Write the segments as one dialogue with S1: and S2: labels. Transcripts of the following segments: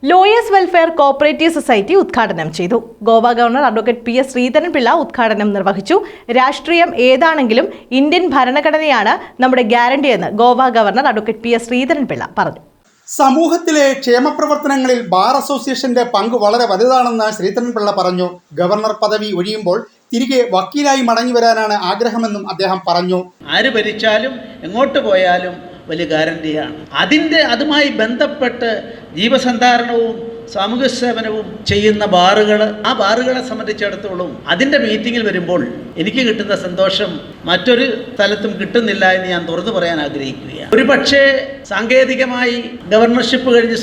S1: Lawyers welfare cooperative society ഉദ്ഘാടനം ചെയ്തു. Goa governor advocate P S Sreedharan Pillai ഉദ്ഘാടനം നിർവഹിച്ചു. രാഷ്ട്രീയം ഏതാണെങ്കിലും ഇന്ത്യൻ ഭരണഘടനയാണ് നമ്മുടെ ഗ്യാരണ്ടിയെന്ന് Goa governor advocate P S Sreedharan Pillai പറഞ്ഞു.
S2: സമൂഹത്തിലെ ക്ഷേമപ്രവർത്തനങ്ങളിൽ ബാർ അസോസിയേഷന്റെ പങ്ക് വളരെ വലുതാണെന്ന് ശ്രീധരൻപിള്ള പറഞ്ഞു. ഗവർണർ പദവി ഒഴിയുമ്പോൾ തിരികെ വക്കീലായി മടങ്ങി വരാനാണ് ആഗ്രഹമെന്നും അദ്ദേഹം പറഞ്ഞു.
S3: ആര് ഭരിച്ചാലും എങ്ങോട്ട് പോയാലും വലിയ ഗ്യാരണ്ടിയാണ്. അതുമായി ബന്ധപ്പെട്ട് ജീവസന്ധാരണവും സാമൂഹ്യ സേവനവും ചെയ്യുന്ന ആ ബാറുകളെ സംബന്ധിച്ചിടത്തോളം അതിൻ്റെ മീറ്റിങ്ങിൽ വരുമ്പോൾ എനിക്ക് കിട്ടുന്ന സന്തോഷം മറ്റൊരു സ്ഥലത്തും കിട്ടുന്നില്ല എന്ന് ഞാൻ തുറന്നു പറയാൻ ആഗ്രഹിക്കുകയാണ്. ഒരു പക്ഷേ സാങ്കേതികമായി ഗവർണർഷിപ്പ് കഴിഞ്ഞ്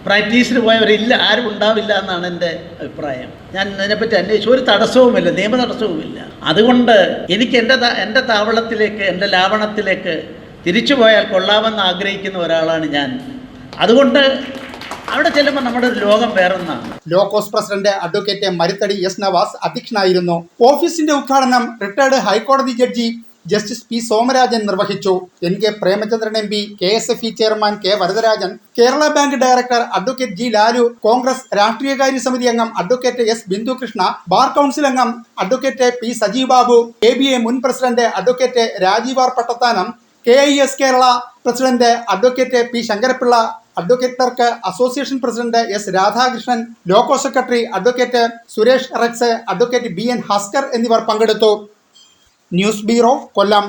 S3: പ്രാക്ടീസിന് പോയവരില്ല, ആരും ഉണ്ടാവില്ല എന്നാണ് എൻ്റെ അഭിപ്രായം. ഞാൻ അതിനെപ്പറ്റി അന്വേഷിച്ചു, ഒരു തടസ്സവുമില്ല, നിയമ തടസ്സവുമില്ല. അതുകൊണ്ട് എനിക്ക് എൻ്റെ താവളത്തിലേക്ക്, എൻ്റെ ലാവണത്തിലേക്ക് തിരിച്ചു പോയാൽ കൊള്ളാമെന്ന് ആഗ്രഹിക്കുന്ന ഒരാളാണ് ഞാൻ. അതുകൊണ്ട് അവിടെ ചെല്ലുമ്പോൾ നമ്മുടെ ലോകം വേറൊന്നാണ്.
S2: ലോകോസ് president advocate Maruthadi S Navas അധ്യക്ഷനായിരുന്നു. ഓഫീസിന്റെ ഉദ്ഘാടനം റിട്ടയർഡ് ഹൈക്കോടതി ജഡ്ജി ജസ്റ്റിസ് പി സോമരാജൻ നിർവഹിച്ചു. N K Premachandran M P, KSFE chairman K Varadarajan, Kerala bank director advocate G Lalu, Congress രാഷ്ട്രീയകാര്യ സമിതി അംഗം advocate S Bindu Krishna, bar council അംഗം advocate P Sajeev Babu, KBA മുൻ president advocate Rajeev R Pattathanam, KIS Kerala president advocate P Sankara Pillai, advocate clerk association president S Radhakrishnan, loco secretary advocate Suresh Rex, advocate BN Haskar എന്നിവർ പങ്കെടുത്തു. News bureau, കൊല്ലം.